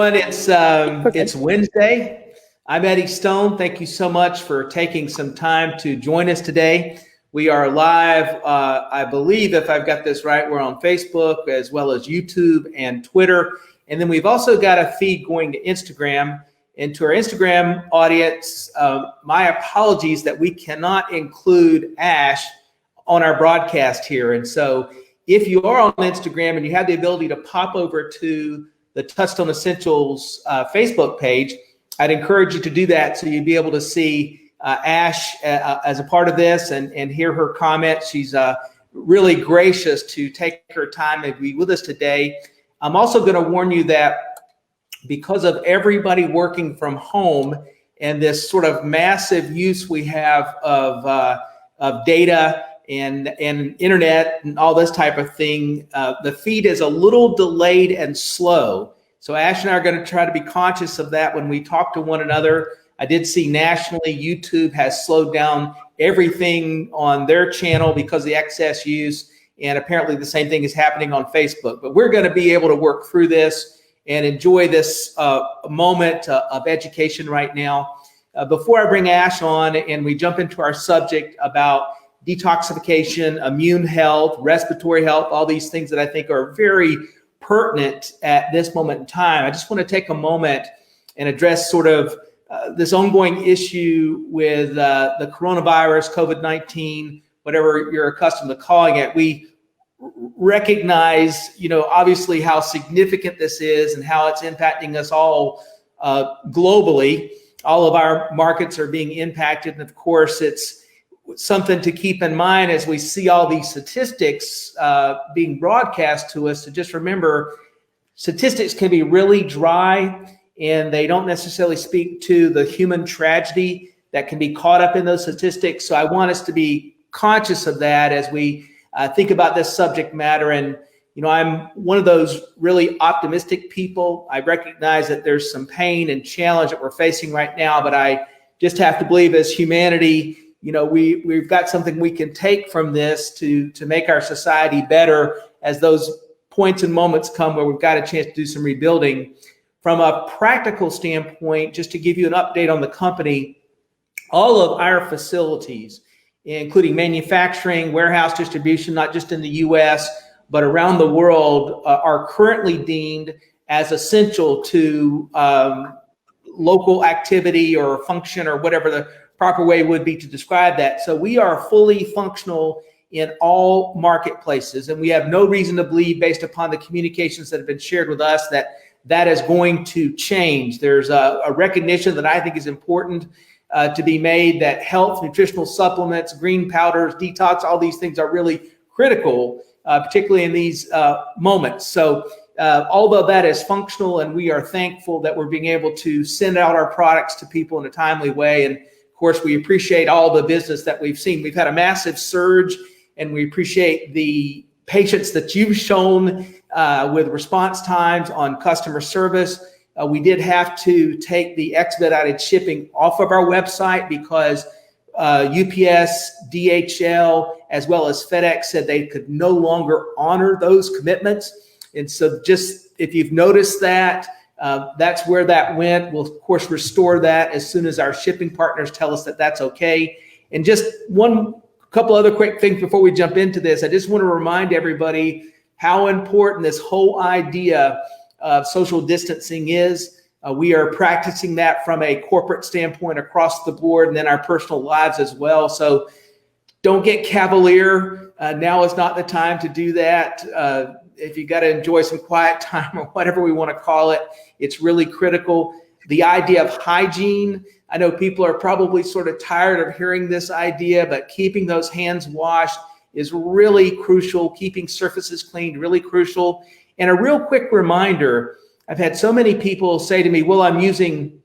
everyone. It's Wednesday. I'm Eddie Stone. Thank you so much for taking some time to join us today. We are live, I believe, if I've got this right, we're on Facebook as well as YouTube and Twitter. And then we've also got a feed going to Instagram. And to our Instagram audience, my apologies that we cannot include Ash on our broadcast here. And so if you are on Instagram and you have the ability to pop over to the Touchstone Essentials Facebook page, I'd encourage you to do that so you'd be able to see Ash as a part of this and hear her comments. She's really gracious to take her time and be with us today. I'm also going to warn you that because of everybody working from home and this sort of massive use we have of data and internet and all this type of thing, the feed is a little delayed and slow. So Ash and I are going to try to be conscious of that when we talk to one another. I did see nationally YouTube has slowed down everything on their channel because of the excess use, and apparently the same thing is happening on Facebook. But we're going to be able to work through this and enjoy this moment of education right now. Before I bring Ash on and we jump into our subject about detoxification, immune health, respiratory health, all these things that I think are very pertinent at this moment in time, I just want to take a moment and address sort of this ongoing issue with the coronavirus, COVID-19, whatever you're accustomed to calling it. We recognize, obviously how significant this is and how it's impacting us all globally. All of our markets are being impacted. And of course, it's something to keep in mind as we see all these statistics being broadcast to us, to just remember statistics can be really dry and they don't necessarily speak to the human tragedy that can be caught up in those statistics. So I want us to be conscious of that as we think about this subject matter. And, I'm one of those really optimistic people. I recognize that there's some pain and challenge that we're facing right now, but I just have to believe as humanity, we've got something we can take from this to make our society better as those points and moments come where we've got a chance to do some rebuilding. From a practical standpoint, just to give you an update on the company, all of our facilities, including manufacturing, warehouse distribution, not just in the US, but around the world, are currently deemed as essential to local activity or function or whatever the proper way would be to describe that. So we are fully functional in all marketplaces, and we have no reason to believe, based upon the communications that have been shared with us, that is going to change. There's a recognition that I think is important to be made, that health, nutritional supplements, green powders, detox, all these things are really critical, particularly in these moments. So although that is functional, and we are thankful that we're being able to send out our products to people in a timely way. And of course, we appreciate all the business that we've seen. We've had a massive surge, and we appreciate the patience that you've shown with response times on customer service. We did have to take the expedited shipping off of our website because UPS, DHL, as well as FedEx said they could no longer honor those commitments. And so just if you've noticed that, that's where that went. We'll, of course, restore that as soon as our shipping partners tell us that that's okay. And just couple other quick things before we jump into this. I just want to remind everybody how important this whole idea of social distancing is. We are practicing that from a corporate standpoint across the board and then our personal lives as well. So don't get cavalier. Now is not the time to do that. If you got to enjoy some quiet time or whatever we want to call it, it's really critical. The idea of hygiene, I know people are probably sort of tired of hearing this idea, but keeping those hands washed is really crucial. Keeping surfaces clean, really crucial. And a real quick reminder, I've had so many people say to me, well, I'm using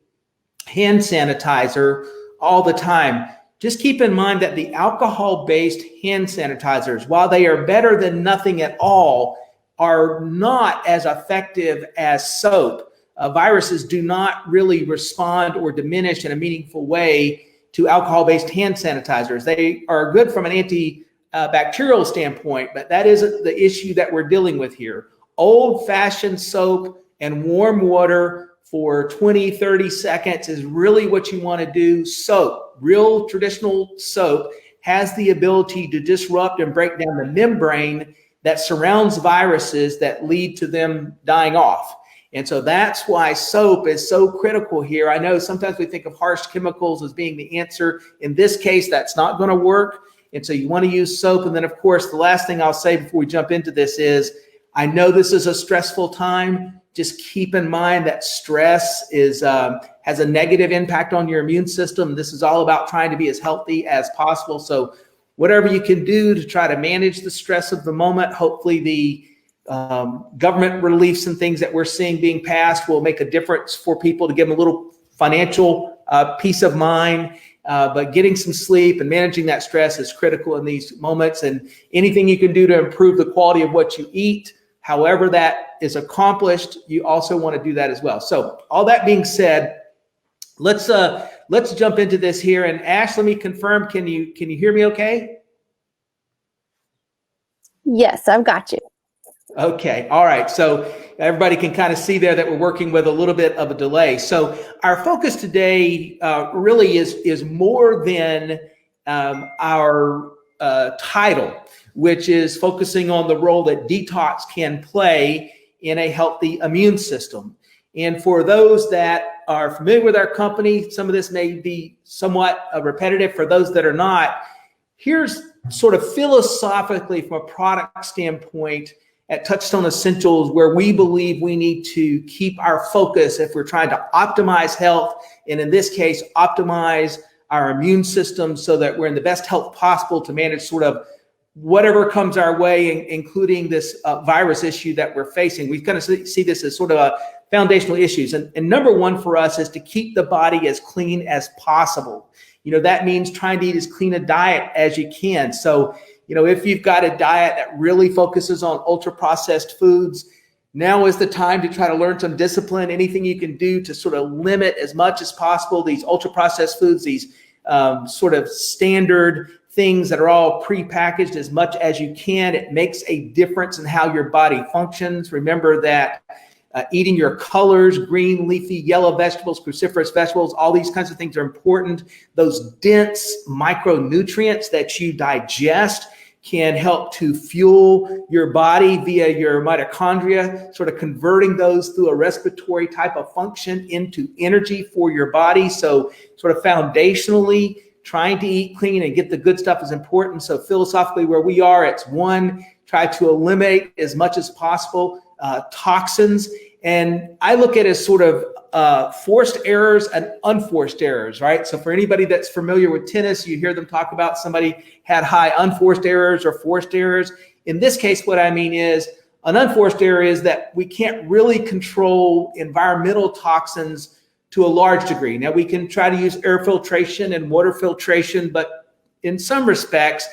hand sanitizer all the time. Just keep in mind that the alcohol-based hand sanitizers, while they are better than nothing at all, are not as effective as soap. Viruses do not really respond or diminish in a meaningful way to alcohol-based hand sanitizers. They are good from an antibacterial standpoint, but that isn't the issue that we're dealing with here. Old-fashioned soap and warm water for 20, 30 seconds is really what you want to do. Soap, real traditional soap, has the ability to disrupt and break down the membrane that surrounds viruses that lead to them dying off. And so that's why soap is so critical here. I know sometimes we think of harsh chemicals as being the answer. In this case, that's not going to work. And so you want to use soap. And then, of course, the last thing I'll say before we jump into this is, I know this is a stressful time. Just keep in mind that stress has a negative impact on your immune system. This is all about trying to be as healthy as possible. So whatever you can do to try to manage the stress of the moment, hopefully the government reliefs and things that we're seeing being passed will make a difference for people to give them a little financial peace of mind. But getting some sleep and managing that stress is critical in these moments. And anything you can do to improve the quality of what you eat, however that is accomplished, you also want to do that as well. So all that being said, let's jump into this here. And Ash, let me confirm, can you hear me okay? Yes, I've got you. Okay. All right. So everybody can kind of see there that we're working with a little bit of a delay. So our focus today really is more than our title, which is focusing on the role that detox can play in a healthy immune system. And for those that are familiar with our company, some of this may be somewhat repetitive. For those that are not, here's sort of philosophically from a product standpoint at Touchstone Essentials, where we believe we need to keep our focus if we're trying to optimize health, and in this case, optimize our immune system so that we're in the best health possible to manage sort of whatever comes our way, including this virus issue that we're facing. We kind of see this as sort of a foundational issues. And number one for us is to keep the body as clean as possible. You know, that means trying to eat as clean a diet as you can. So, you know, if you've got a diet that really focuses on ultra processed foods, now is the time to try to learn some discipline, anything you can do to sort of limit as much as possible these ultra processed foods, these sort of standard things that are all pre-packaged as much as you can. It makes a difference in how your body functions. Remember that eating your colors, green, leafy, yellow vegetables, cruciferous vegetables, all these kinds of things are important. Those dense micronutrients that you digest can help to fuel your body via your mitochondria, sort of converting those through a respiratory type of function into energy for your body. So sort of foundationally, trying to eat clean and get the good stuff is important. So philosophically, where we are, it's one, try to eliminate as much as possible toxins. And I look at it as sort of forced errors and unforced errors, right? So for anybody that's familiar with tennis, you hear them talk about somebody had high unforced errors or forced errors. In this case, what I mean is an unforced error is that we can't really control environmental toxins to a large degree. Now, we can try to use air filtration and water filtration, but in some respects,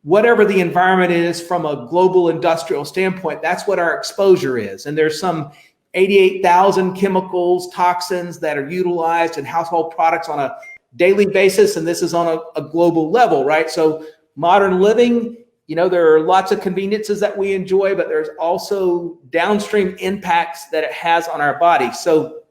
whatever the environment is from a global industrial standpoint, that's what our exposure is. And there's some 88,000 chemicals, toxins that are utilized in household products on a daily basis. And this is on a global level, right? So modern living, you know, there are lots of conveniences that we enjoy, but there's also downstream impacts that it has on our body. So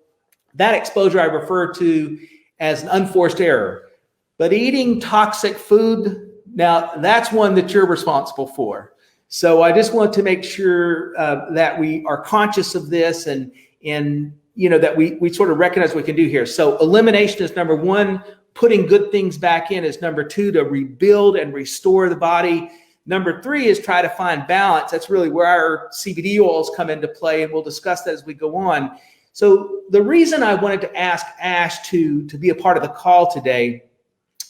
that exposure I refer to as an unforced error. But eating toxic food, now that's one that you're responsible for. So I just want to make sure that we are conscious of this and you know, that we sort of recognize what we can do here. So elimination is number one. Putting good things back in is number two, to rebuild and restore the body. Number three is try to find balance. That's really where our CBD oils come into play, and we'll discuss that as we go on. So the reason I wanted to ask Ash to be a part of the call today,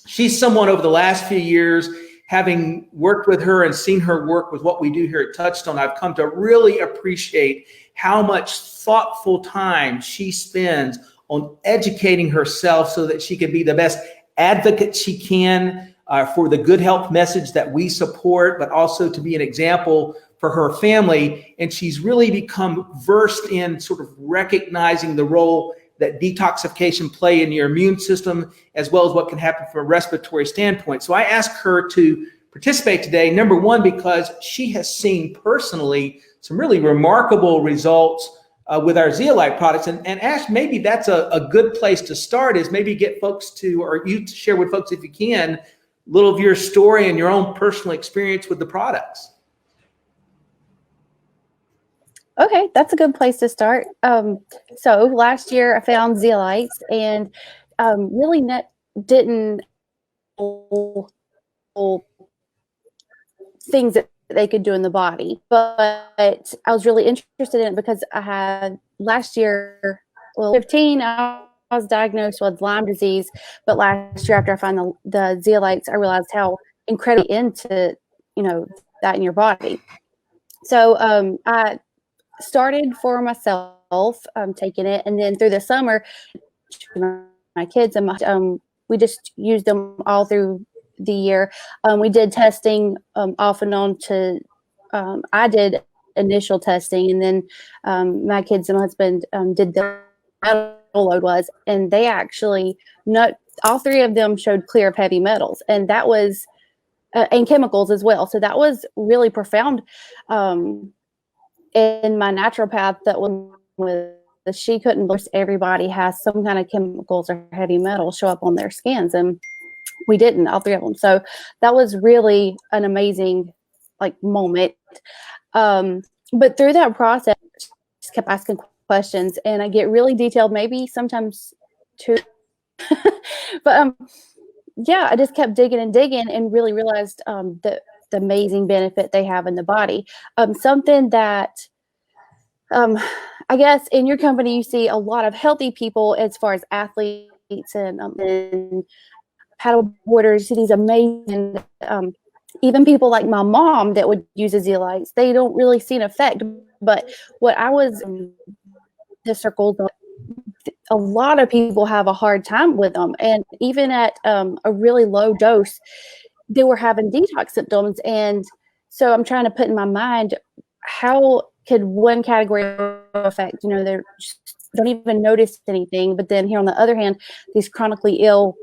she's someone over the last few years, having worked with her and seen her work with what we do here at Touchstone, I've come to really appreciate how much thoughtful time she spends on educating herself so that she can be the best advocate she can for the good health message that we support, but also to be an example for her family. And she's really become versed in sort of recognizing the role that detoxification play in your immune system, as well as what can happen from a respiratory standpoint. So I asked her to participate today, number one, because she has seen personally some really remarkable results with our Zeolite products. And Ash, maybe that's a good place to start, is maybe get folks to, or you to share with folks, if you can, a little of your story and your own personal experience with the products. Okay, that's a good place to start. So last year I found Zeolites and really didn't know things that they could do in the body. But I was really interested in it because I had last year, 15, I was diagnosed with Lyme disease. But last year, after I found the Zeolites, I realized how incredibly into, that in your body. So I started for myself, taking it, and then through the summer, my kids and we just used them all through the year. We did testing off and on to. I did initial testing, and then my kids and my husband did the load was, and they actually all three of them showed clear of heavy metals, and that was and chemicals as well. So that was really profound. In my naturopath that was with, she couldn't believe everybody has some kind of chemicals or heavy metals show up on their scans, and we didn't, all three of them. So that was really an amazing moment. But through that process, I just kept asking questions, and I get really detailed, maybe sometimes too. But yeah, I just kept digging and really realized the amazing benefit they have in the body. Something that I guess in your company you see a lot of healthy people as far as athletes and paddle boarders. You see these amazing, even people like my mom that would use the Zeolites. They don't really see an effect. But what I was in the circle, a lot of people have a hard time with them, and even at a really low dose, they were having detox symptoms. And so I'm trying to put in my mind, how could one category affect, they don't even notice anything, but then here on the other hand, these chronically ill,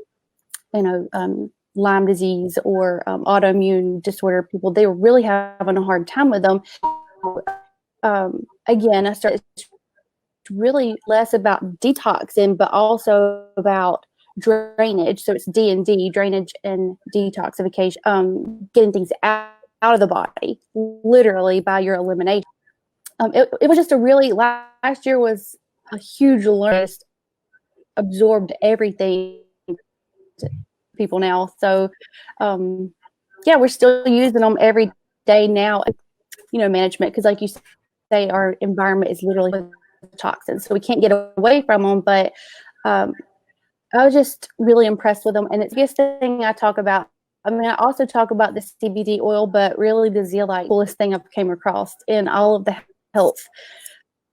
Lyme disease or autoimmune disorder people, they were really having a hard time with them. Again, I started really less about detoxing, but also about drainage. So it's D&D, drainage and detoxification, getting things out of the body, literally by your elimination. It was just last year was a huge learning, absorbed everything to people now. So, yeah, we're still using them every day now, management, because like you say, our environment is literally with toxins, so we can't get away from them. But I was just really impressed with them. And it's the biggest thing I talk about. I also talk about the CBD oil, but really the Zeolite, coolest thing I've came across in all of the health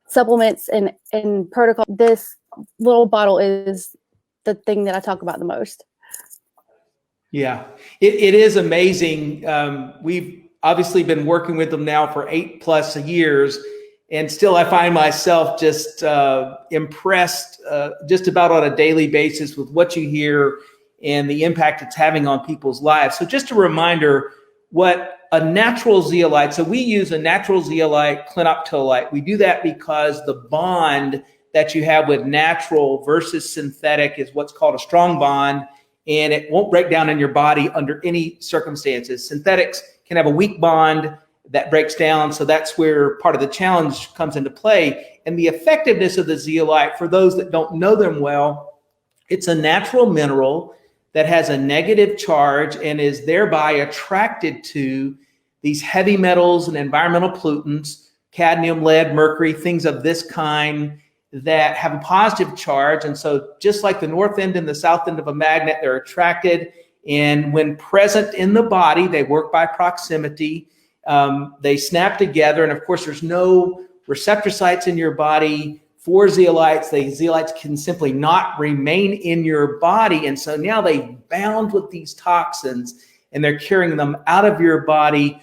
supplements and protocol. This little bottle is the thing that I talk about the most. Yeah, it is amazing. We've obviously been working with them now for 8+ years, and still I find myself just impressed just about on a daily basis with what you hear and the impact it's having on people's lives. So just a reminder, what a natural zeolite, so we use a natural zeolite clinoptolite. We do that because the bond that you have with natural versus synthetic is what's called a strong bond, and it won't break down in your body under any circumstances. Synthetics can have a weak bond that breaks down, so that's where part of the challenge comes into play. And the effectiveness of the zeolite, for those that don't know them well, it's a natural mineral that has a negative charge and is thereby attracted to these heavy metals and environmental pollutants, cadmium, lead, mercury, things of this kind that have a positive charge. And so just like the north end and the south end of a magnet, they're attracted. And when present in the body, they work by proximity. They snap together. And of course, there's no receptor sites in your body for zeolites. The zeolites can simply not remain in your body. And so now they bound with these toxins and they're carrying them out of your body,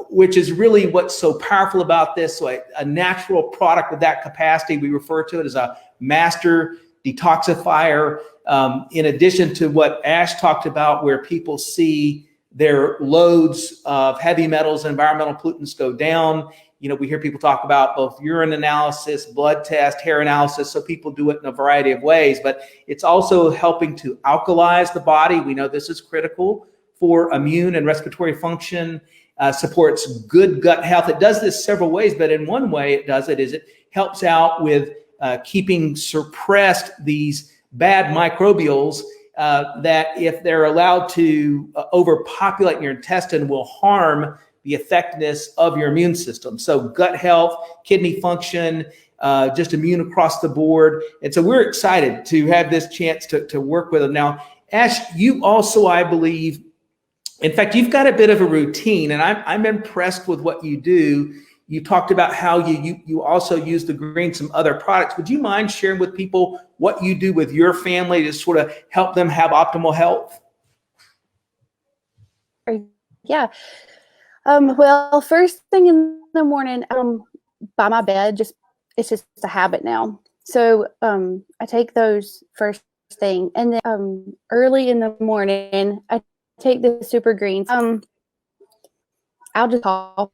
which is really what's so powerful about this. So a natural product with that capacity, we refer to it as a master detoxifier. In addition to what Ash talked about, where people see their loads of heavy metals and environmental pollutants go down. You know, we hear people talk about both urine analysis, blood test, hair analysis. So people do it in a variety of ways, but it's also helping to alkalize the body. We know this is critical for immune and respiratory function, supports good gut health. It does this several ways, but in one way it does it is it helps out with keeping suppressed these bad microbials that if they're allowed to overpopulate your intestine will harm the effectiveness of your immune system. So gut health, kidney function, just immune across the board. And so we're excited to have this chance to work with them. Now, Ash, you also, I believe, in fact, you've got a bit of a routine, and I'm impressed with what you do. You talked about how you also use the green, some other products. Would you mind sharing with people what you do with your family to sort of help them have optimal health? Yeah. Well, first thing in the morning, by my bed, it's just a habit now. So I take those first thing, and then early in the morning, I take the super greens. I'll just coffee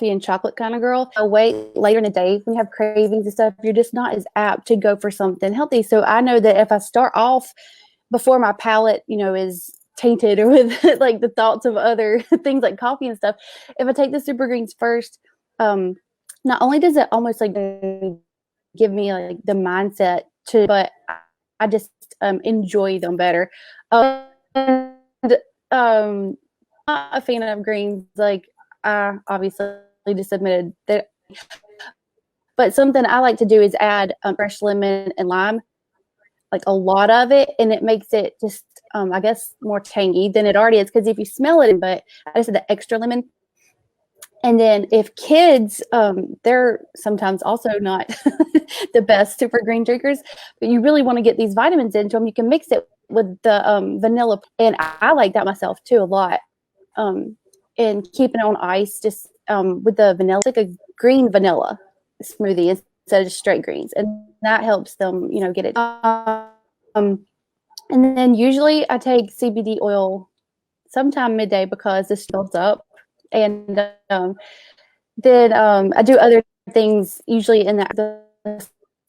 and chocolate kind of girl. I'll wait later in the day when you have cravings and stuff. You're just not as apt to go for something healthy. So I know that if I start off before my palate, is tainted or with like the thoughts of other things like coffee and stuff, if I take the super greens first, not only does it almost like give me like the mindset to, but I just enjoy them better. And not a fan of greens. Like I obviously just admitted that, but something I like to do is add fresh lemon and lime, like a lot of it, and it makes it just I guess more tangy than it already is, because if you smell it, but I just add the extra lemon. And then if kids, they're sometimes also not the best super green drinkers, but you really want to get these vitamins into them, you can mix it with the vanilla. And I like that myself too a lot. And keeping it on ice just with the vanilla, it's like a green vanilla smoothie instead of just straight greens. And that helps them, get it. And then usually I take CBD oil sometime midday because this builds up. And then I do other things usually in the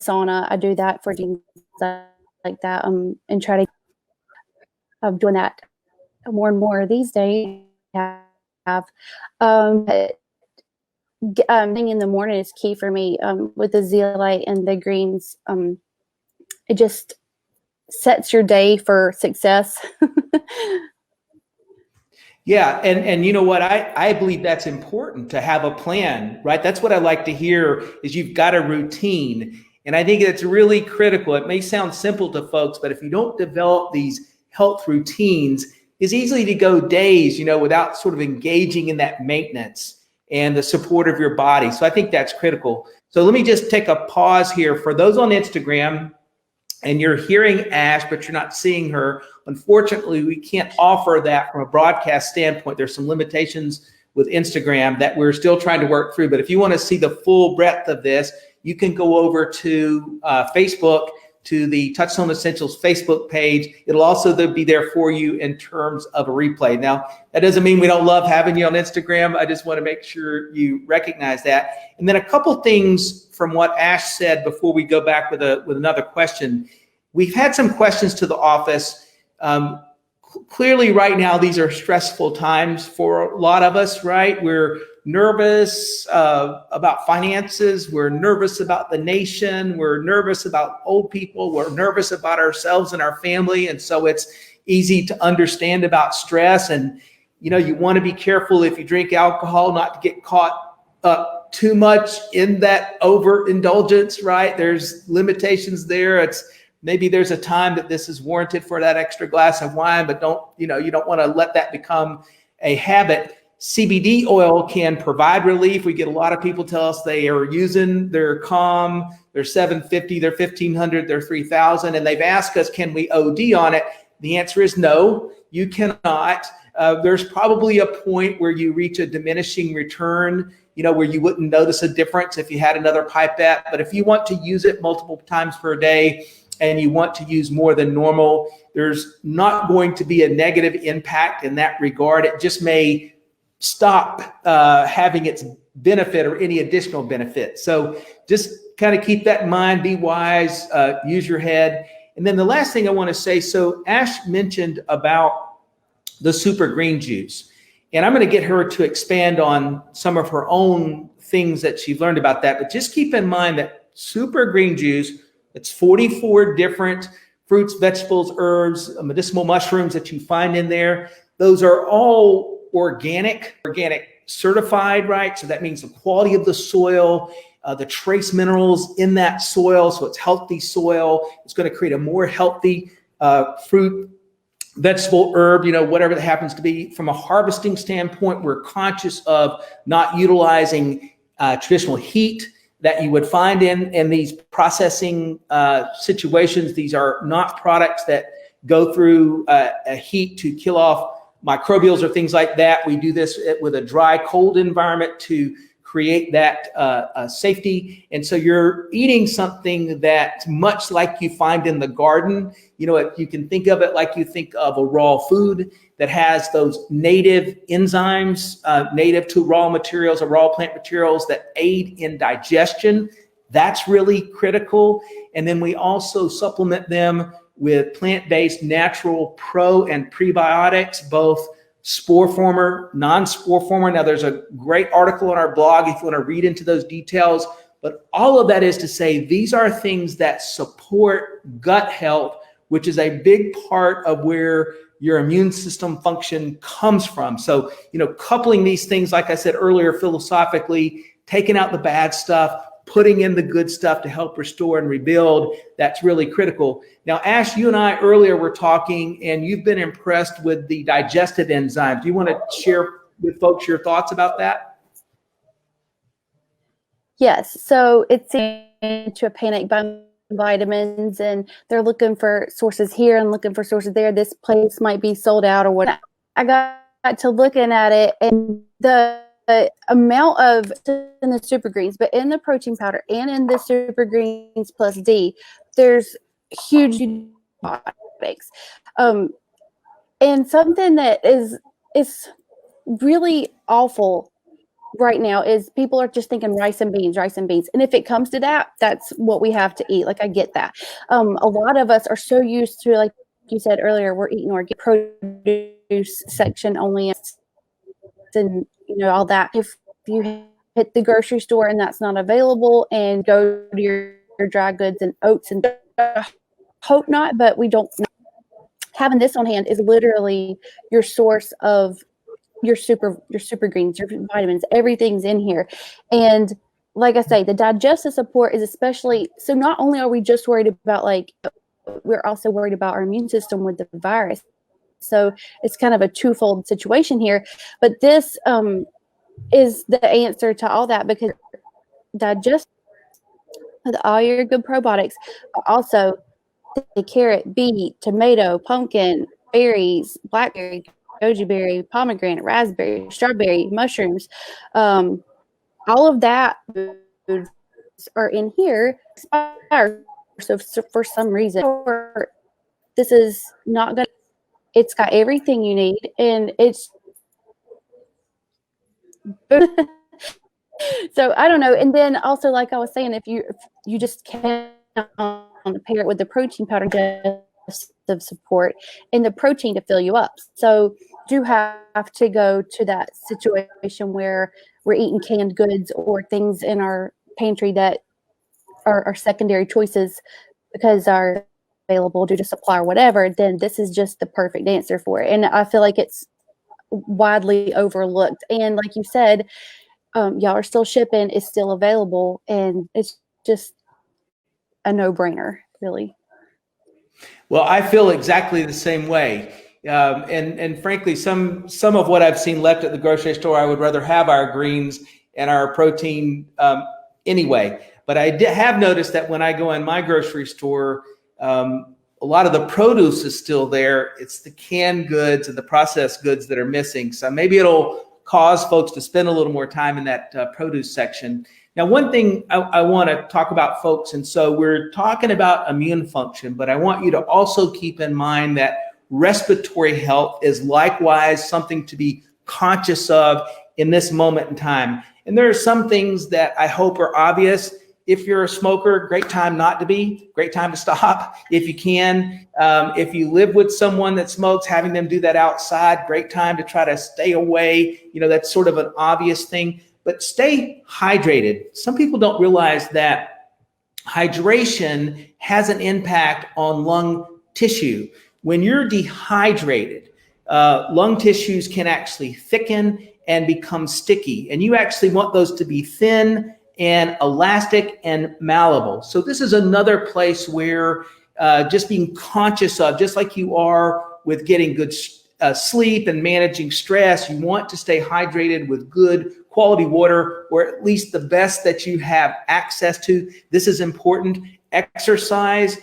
sauna. I do that for things like that and try to doing that more and more these days. Thing in the morning is key for me with the zeolite and the greens. It just sets your day for success. Yeah, and you know what, I believe that's important to have a plan, right? That's what I like to hear is you've got a routine. And I think it's really critical. It may sound simple to folks, but if you don't develop these health routines, it's easy to go days, without sort of engaging in that maintenance and the support of your body. So I think that's critical. So let me just take a pause here. For those on Instagram, and you're hearing Ash, but you're not seeing her, unfortunately, we can't offer that from a broadcast standpoint. There's some limitations with Instagram that we're still trying to work through. But if you want to see the full breadth of this, you can go over to Facebook, to the Touchstone Essentials Facebook page. It'll also be there for you in terms of a replay. Now, that doesn't mean we don't love having you on Instagram. I just want to make sure you recognize that. And then a couple things from what Ash said before we go back with another question. We've had some questions to the office. Clearly right now, these are stressful times for a lot of us, right? We're nervous about finances. We're nervous about the nation. We're nervous about old people. We're nervous about ourselves and our family. And so it's easy to understand about stress. And, you want to be careful if you drink alcohol, not to get caught up too much in that overindulgence, right? There's limitations there. Maybe there's a time that this is warranted for that extra glass of wine, but you don't want to let that become a habit. CBD oil can provide relief. We get a lot of people tell us they are using their Calm, their 750, their 1500, their 3000, and they've asked us, can we OD on it? The answer is no, you cannot. There's probably a point where you reach a diminishing return, where you wouldn't notice a difference if you had another pipette. But if you want to use it multiple times per day, and you want to use more than normal, there's not going to be a negative impact in that regard. It just may stop having its benefit or any additional benefit. So just kind of keep that in mind, be wise, use your head. And then the last thing I want to say, so Ash mentioned about the super green juice, and I'm going to get her to expand on some of her own things that she learned about that. But just keep in mind that super green juice, it's 44 different fruits, vegetables, herbs, medicinal mushrooms that you find in there. Those are all organic certified, right? So that means the quality of the soil, the trace minerals in that soil. So it's healthy soil. It's going to create a more healthy fruit, vegetable, herb, whatever that happens to be. From a harvesting standpoint, we're conscious of not utilizing traditional heat that you would find in these processing situations. These are not products that go through a heat to kill off microbials or things like that. We do this with a dry, cold environment to create that safety. And so you're eating something that's much like you find in the garden. You can think of it like you think of a raw food that has those native enzymes, native to raw materials or raw plant materials that aid in digestion. That's really critical. And then we also supplement them with plant-based natural pro and prebiotics, both spore former, non-spore former. Now, there's a great article on our blog if you want to read into those details. But all of that is to say, these are things that support gut health, which is a big part of where your immune system function comes from. So, coupling these things, like I said earlier, philosophically, taking out the bad stuff, putting in the good stuff to help restore and rebuild, that's really critical. Now, Ash, you and I earlier were talking, and you've been impressed with the digestive enzymes. Do you want to share with folks your thoughts about that? Yes. So it's into a panic buying vitamins, and they're looking for sources here and looking for sources there. This place might be sold out or what. I got to looking at it, and the amount of in the super greens, but in the protein powder and in the super greens plus D, there's huge probiotics. And something that is really awful right now is people are just thinking rice and beans. And if it comes to that, that's what we have to eat. Like, I get that. A lot of us are so used to, like you said earlier, we're eating organic produce section only, and all that. If you hit the grocery store and that's not available, and go to your dry goods and oats, and hope not, but we don't. Having this on hand is literally your source of your super greens, your vitamins, everything's in here. And like I say, the digestive support is especially, so not only are we just worried about, we're also worried about our immune system with the virus. So it's kind of a twofold situation here, but this is the answer to all that, because digest with all your good probiotics, but also the carrot, beet, tomato, pumpkin, berries, blackberry, goji berry, pomegranate, raspberry, strawberry, mushrooms, all of that are in here. So for some reason, this is not going to, it's got everything you need, and it's so I don't know. And then also, like I was saying, if you just can't pair it with the protein powder digestive support and the protein to fill you up. So do have to go to that situation where we're eating canned goods or things in our pantry that are secondary choices because are available due to supply or whatever, then this is just the perfect answer for it. And I feel like it's widely overlooked. And like you said, y'all are still shipping, it's still available, and it's just a no-brainer, really. Well, I feel exactly the same way. And frankly, some of what I've seen left at the grocery store, I would rather have our greens and our protein anyway. But I have noticed that when I go in my grocery store, a lot of the produce is still there. It's the canned goods and the processed goods that are missing. So maybe it'll cause folks to spend a little more time in that produce section. Now, one thing I want to talk about, folks, and so we're talking about immune function, but I want you to also keep in mind that respiratory health is likewise something to be conscious of in this moment in time. And there are some things that I hope are obvious. If you're a smoker, great time not to be, great time to stop if you can. If you live with someone that smokes, having them do that outside, great time to try to stay away. You know, that's sort of an obvious thing. But stay hydrated. Some people don't realize that hydration has an impact on lung tissue. When you're dehydrated, lung tissues can actually thicken and become sticky. And you actually want those to be thin and elastic and malleable. So this is another place where just being conscious of, just like you are with getting good sleep and managing stress, you want to stay hydrated with good quality water, or at least the best that you have access to. This is important. Exercise.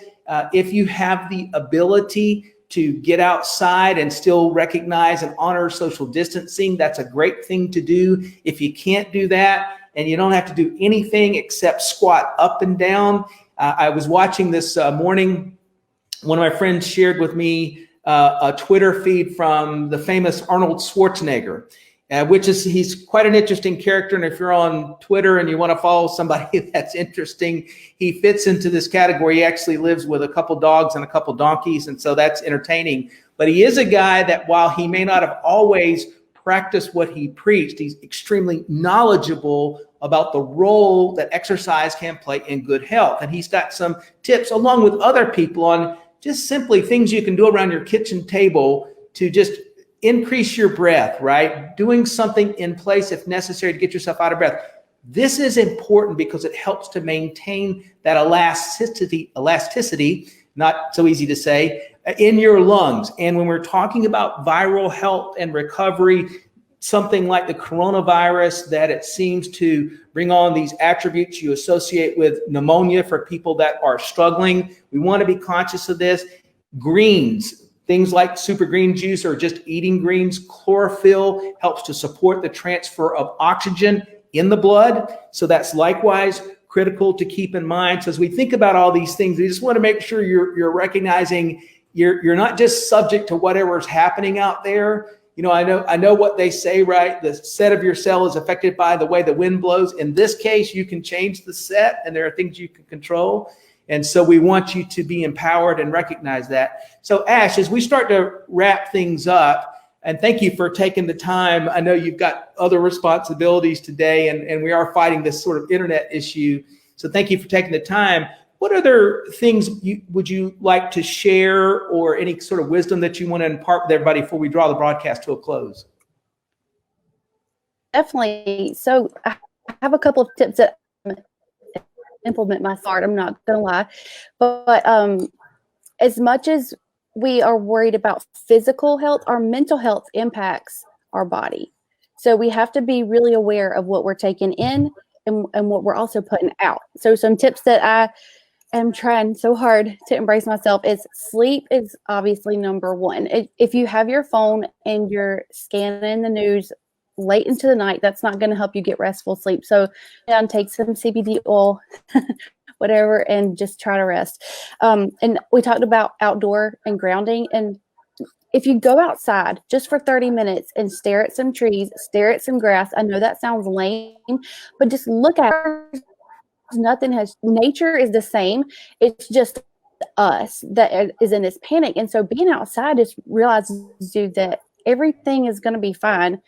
If you have the ability to get outside and still recognize and honor social distancing, that's a great thing to do. If you can't do that, and you don't have to do anything except squat up and down. I was watching this morning. One of my friends shared with me a Twitter feed from the famous Arnold Schwarzenegger, he's quite an interesting character. And if you're on Twitter and you want to follow somebody that's interesting, he fits into this category. He actually lives with a couple dogs and a couple donkeys. And so that's entertaining. But he is a guy that, while he may not have always practiced what he preached, he's extremely knowledgeable about the role that exercise can play in good health. And he's got some tips along with other people on just simply things you can do around your kitchen table to just increase your breath, right? Doing something in place if necessary to get yourself out of breath. This is important because it helps to maintain that elasticity, not so easy to say, in your lungs. And when we're talking about viral health and recovery, something like the coronavirus, that it seems to bring on these attributes you associate with pneumonia for people that are struggling. We want to be conscious of this. Greens, things like super green juice or just eating greens. Chlorophyll helps to support the transfer of oxygen in the blood. So that's likewise critical to keep in mind. So as we think about all these things, we just want to make sure you're recognizing you're not just subject to whatever's happening out there. You know, I know what they say, right? The set of your cell is affected by the way the wind blows. In this case, you can change the set, and there are things you can control. And so we want you to be empowered and recognize that. So Ash, as we start to wrap things up, and thank you for taking the time. I know you've got other responsibilities today, and we are fighting this sort of internet issue. So thank you for taking the time. What other things would you like to share, or any sort of wisdom that you want to impart with everybody before we draw the broadcast to a close? Definitely. So I have a couple of tips that implement my start. I'm not going to lie. But as much as we are worried about physical health, our mental health impacts our body. So we have to be really aware of what we're taking in and what we're also putting out. So some tips that I am trying so hard to embrace myself is sleep is obviously number one. If you have your phone and you're scanning the news late into the night, that's not going to help you get restful sleep. So take some CBD oil, whatever, and just try to rest. And we talked about outdoor and grounding. And if you go outside just for 30 minutes and stare at some trees, stare at some grass, I know that sounds lame, but just look at it. Nature is the same. It's just us that is in this panic. And so being outside just realizes you that everything is going to be fine.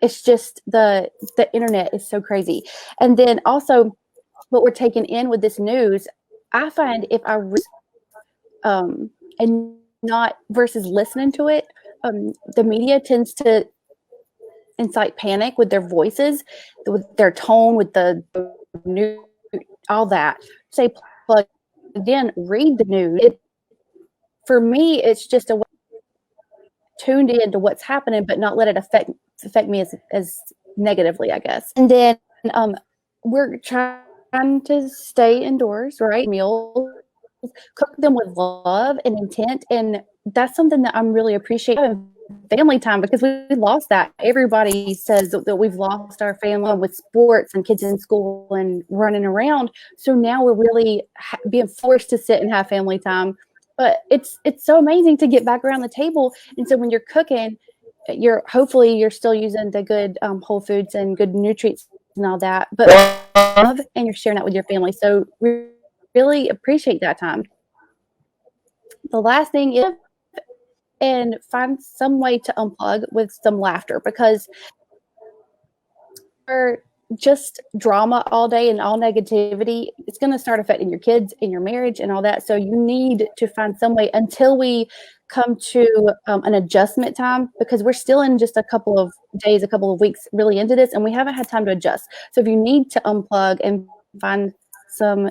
It's just the internet is so crazy. And then also what we're taking in with this news, I find if I and not versus listening to it, the media tends to incite panic with their voices, with their tone, with the news, all that. Say plug in, read the news. For me, it's just a way tuned into what's happening, but not let it affect me as negatively, I guess. And then we're trying to stay indoors, right? Meals, cook them with love and intent, and that's something that I'm really appreciating. I've family time, because we lost that. Everybody says that we've lost our family with sports and kids in school and running around. So now we're really being forced to sit and have family time. But it's so amazing to get back around the table. And so when you're cooking, hopefully you're still using the good whole foods and good nutrients and all that, but and you're sharing that with your family. So we really appreciate that time. The last thing is, and find some way to unplug with some laughter, because we're just drama all day and all negativity, it's going to start affecting your kids and your marriage and all that. So you need to find some way until we come to an adjustment time, because we're still in just a couple of days, a couple of weeks really into this, and we haven't had time to adjust. So if you need to unplug and find some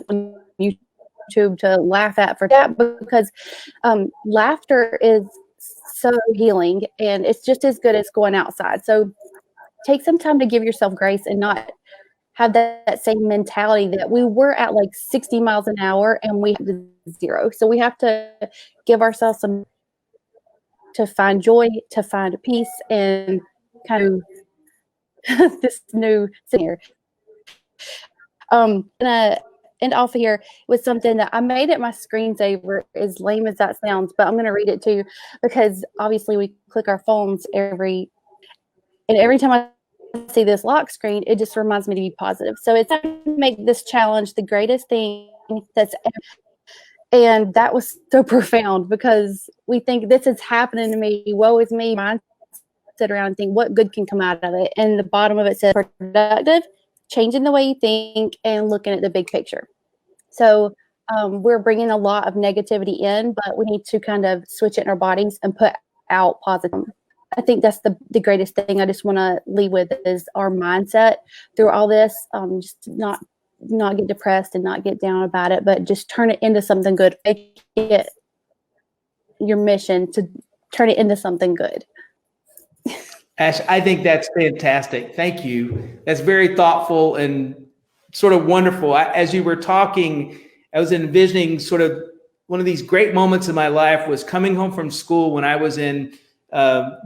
YouTube to laugh at for that, because laughter is so healing, and it's just as good as going outside. So take some time to give yourself grace and not have that same mentality that we were at like 60 miles an hour and we have zero. So we have to give ourselves some to find joy, to find peace, and kind of this new scenario. End off here with something that I made it my screensaver, as lame as that sounds, but I'm going to read it to you, because obviously we click our phones every time I see this lock screen, it just reminds me to be positive. So it's to make this challenge the greatest thing that's ever. And that was so profound, because we think this is happening to me, woe is me. Mine sit around and think what good can come out of it. And the bottom of it says productive, changing the way you think, and looking at the big picture. So we're bringing a lot of negativity in, but we need to kind of switch it in our bodies and put out positive. I think that's the greatest thing I just want to leave with is our mindset through all this. Just not get depressed and not get down about it, but just turn it into something good. Make it your mission to turn it into something good. Ash, I think that's fantastic. Thank you. That's very thoughtful and sort of wonderful. As you were talking, I was envisioning sort of one of these great moments in my life was coming home from school when I was in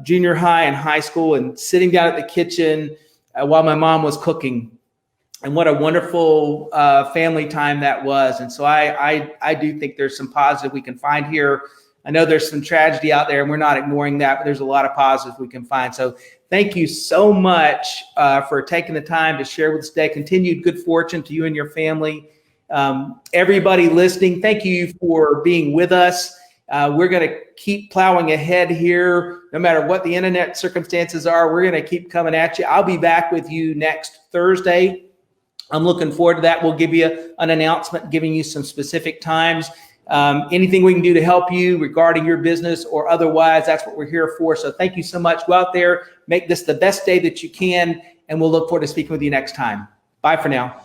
junior high and high school, and sitting down at the kitchen while my mom was cooking. And what a wonderful family time that was. And so I do think there's some positive we can find here. I know there's some tragedy out there, and we're not ignoring that, but there's a lot of positives we can find. So thank you so much for taking the time to share with us today. Continued good fortune to you and your family. Everybody listening, thank you for being with us. We're going to keep plowing ahead here. No matter what the internet circumstances are, we're going to keep coming at you. I'll be back with you next Thursday. I'm looking forward to that. We'll give you an announcement giving you some specific times. Anything we can do to help you regarding your business or otherwise, that's what we're here for. So thank you so much. Go out there, make this the best day that you can, and we'll look forward to speaking with you next time. Bye for now.